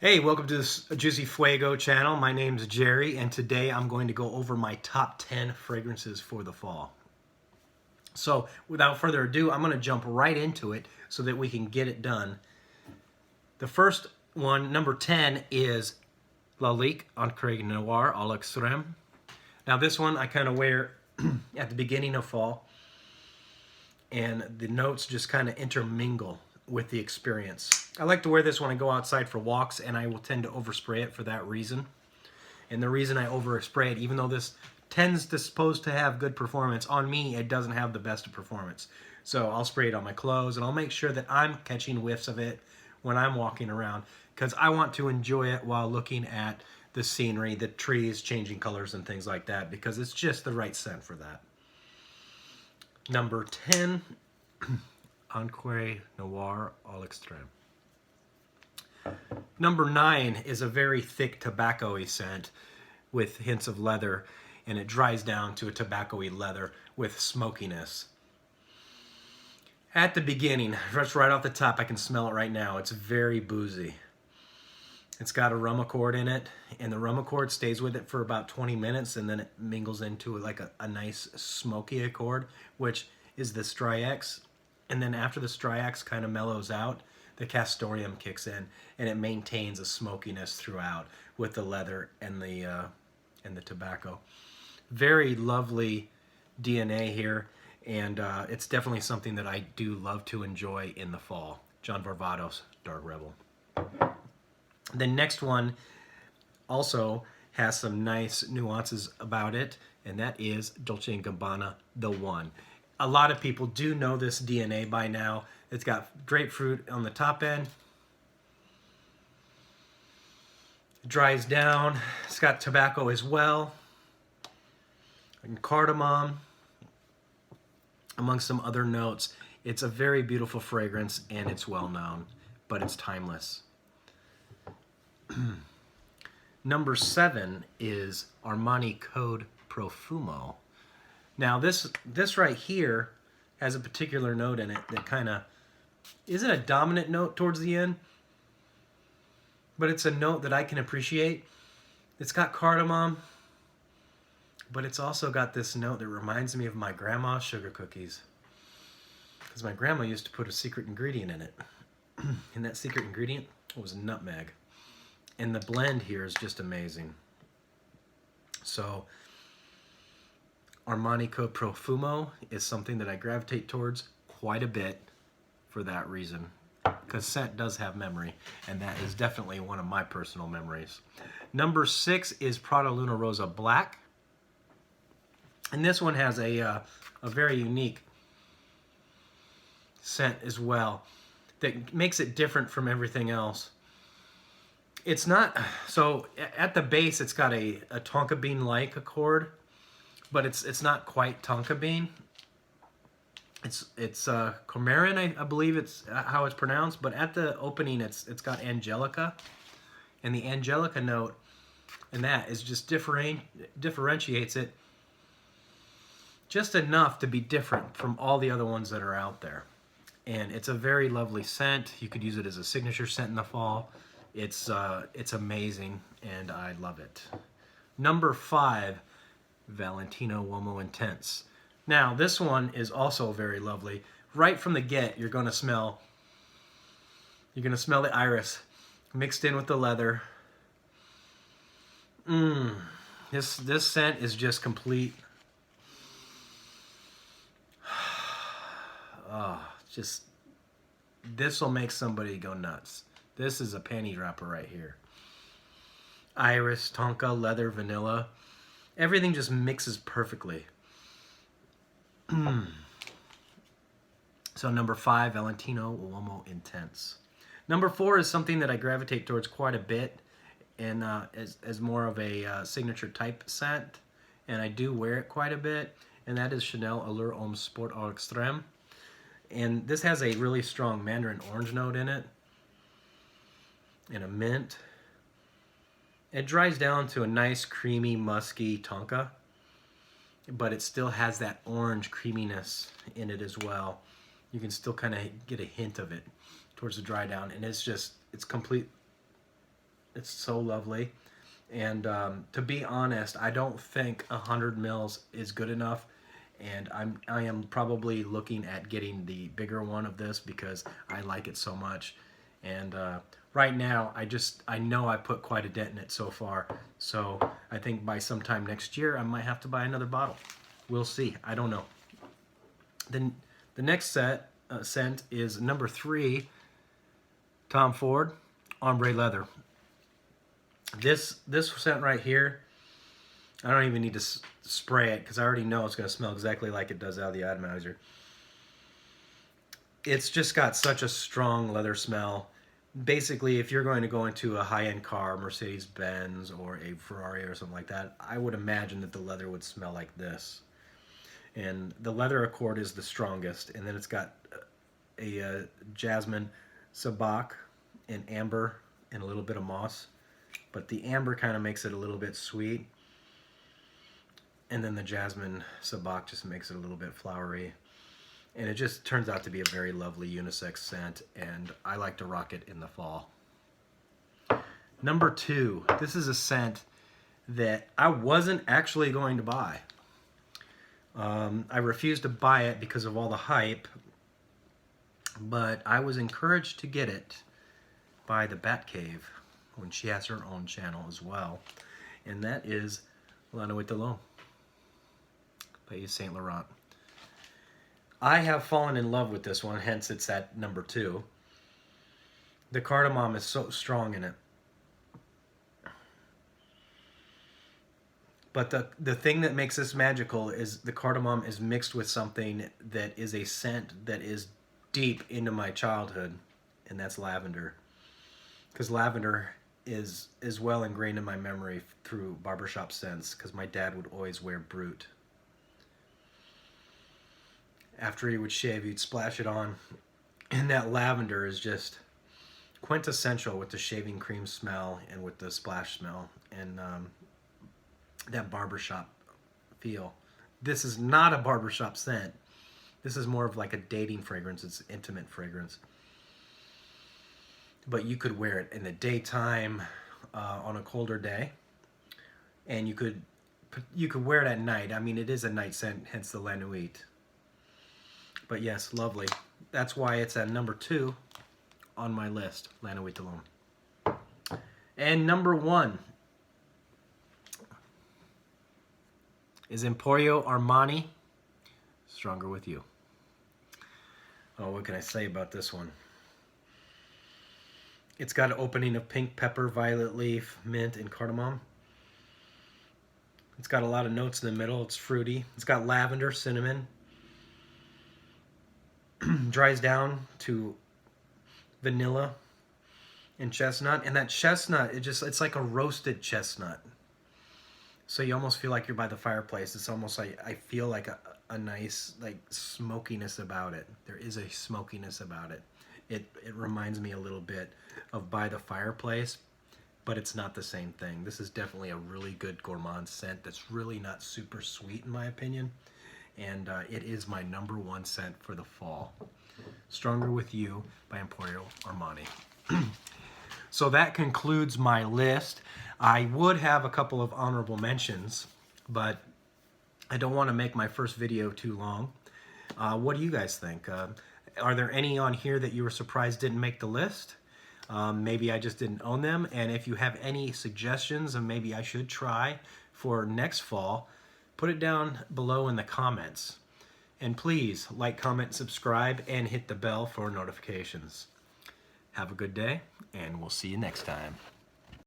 Hey, welcome to this Juicy Fuego channel. My name's Jerry, and today I'm going to go over my top 10 fragrances for the fall. So, without further ado, I'm going to jump right into it so that we can get it done. The first one, number 10, is Lalique Encre Noir à l'Extrême. Now, this one I kind of wear at the beginning of fall, and the notes just kind of intermingle with the experience. I like to wear this when I go outside for walks, and I will tend to overspray it for that reason. And the reason I overspray it, even though this tends to supposed to have good performance, on me it doesn't have the best of performance. So I'll spray it on my clothes, and I'll make sure that I'm catching whiffs of it when I'm walking around, because I want to enjoy it while looking at the scenery, the trees changing colors and things like that, because it's just the right scent for that. Number 10, Encre Noir à l'Extrême. Number 9 is a very thick tobacco-y scent with hints of leather, and it dries down to a tobacco-y leather with smokiness. At the beginning, just right off the top, I can smell it right now. It's very boozy. It's got a rum accord in it, and the rum accord stays with it for about 20 minutes, and then it mingles into like a nice smoky accord, which is the Striax. And then after the Striax kind of mellows out, the Castoreum kicks in, and it maintains a smokiness throughout with the leather and the tobacco. Very lovely DNA here, and it's definitely something that I do love to enjoy in the fall. John Varvatos, Dark Rebel. The next one also has some nice nuances about it, and that is Dolce Gabbana, The One. A lot of people do know this DNA by now. It's got grapefruit on the top end. It dries down. It's got tobacco as well, and cardamom, among some other notes. It's a very beautiful fragrance, and it's well known, but it's timeless. Number 7 is Armani Code Profumo. Now this right here has a particular note in it that kind of isn't a dominant note towards the end, but it's a note that I can appreciate. It's got cardamom, but it's also got this note that reminds me of my grandma's sugar cookies, because my grandma used to put a secret ingredient in it, and that secret ingredient was nutmeg. And the blend here is just amazing. So Armani Code Profumo is something that I gravitate towards quite a bit for that reason, because scent does have memory, and that is definitely one of my personal memories. Number 6 is Prada Luna Rosa Black, and this one has a very unique scent as well that makes it different from everything else. It's not, so at the base it's got a tonka bean-like accord, but it's not quite tonka bean. It's coumarin, I believe it's how it's pronounced, but at the opening it's got angelica, and the angelica note, and that is just differentiates it just enough to be different from all the other ones that are out there. And it's a very lovely scent. You could use it as a signature scent in the fall. It's amazing, and I love it. Number 5, Valentino Uomo Intense. Now, this one is also very lovely. Right from the get, you're gonna smell the iris mixed in with the leather. This scent is just complete. Just this will make somebody go nuts. This is a panty dropper right here. Iris, tonka, leather, vanilla. Everything just mixes perfectly. So number 5, Valentino Uomo Intense. Number 4 is something that I gravitate towards quite a bit, and as more of a signature type scent, and I do wear it quite a bit, and that is Chanel Allure Homme Sport à l'Extrême. And this has a really strong mandarin orange note in it, and a mint. It dries down to a nice creamy musky tonka, but it still has that orange creaminess in it as well. You can still kind of get a hint of it towards the dry down, and it's complete It's so lovely. And to be honest, I don't think 100 mils is good enough. And I am probably looking at getting the bigger one of this because I like it so much. And right now, I know I put quite a dent in it so far. So I think by sometime next year, I might have to buy another bottle. We'll see. I don't know. Then the next scent is number 3, Tom Ford, Ombre Leather. This scent right here, I don't even need to spray it because I already know it's going to smell exactly like it does out of the atomizer. It's just got such a strong leather smell. Basically, if you're going to go into a high-end car, Mercedes-Benz or a Ferrari or something like that, I would imagine that the leather would smell like this. And the leather accord is the strongest, and then it's got a jasmine, sabak, and amber, and a little bit of moss. But the amber kind of makes it a little bit sweet, and then the jasmine sabak just makes it a little bit flowery. And it just turns out to be a very lovely unisex scent, and I like to rock it in the fall. Number 2, this is a scent that I wasn't actually going to buy. I refused to buy it because of all the hype, but I was encouraged to get it by the Batcave when she has her own channel as well, and that is La Nuit de l'Homme by Yves Saint Laurent. I have fallen in love with this one, hence it's at number 2. The cardamom is so strong in it. But the thing that makes this magical is the cardamom is mixed with something that is a scent that is deep into my childhood, and that's lavender. Because lavender is well ingrained in my memory through barbershop scents, because my dad would always wear Brut. After he would shave, he'd splash it on, and that lavender is just quintessential with the shaving cream smell and with the splash smell, and that barbershop feel. This is not a barbershop scent. This is more of like a dating fragrance. It's an intimate fragrance. But you could wear it in the daytime, on a colder day, and you could wear it at night. I mean, it is a night scent, hence the La Nuit. But yes, lovely. That's why it's at number 2 on my list, La Nuit de l'Homme. And number 1 is Emporio Armani, Stronger With You. Oh, what can I say about this one? It's got an opening of pink pepper, violet leaf, mint, and cardamom. It's got a lot of notes in the middle. It's fruity. It's got lavender, cinnamon. Dries down to vanilla and chestnut. And that chestnut, it's like a roasted chestnut. So you almost feel like you're by the fireplace. It's almost like, I feel like a nice like smokiness about it. There is a smokiness about it. It reminds me a little bit of by the fireplace, but it's not the same thing. This is definitely a really good gourmand scent that's really not super sweet in my opinion. And it is my number 1 scent for the fall. Stronger With You by Emporio Armani. So that concludes my list. I would have a couple of honorable mentions, but I don't want to make my first video too long. What do you guys think? Are there any on here that you were surprised didn't make the list? Maybe I just didn't own them. And if you have any suggestions and maybe I should try for next fall, put it down below in the comments. And please like, comment, subscribe, and hit the bell for notifications. Have a good day, and we'll see you next time.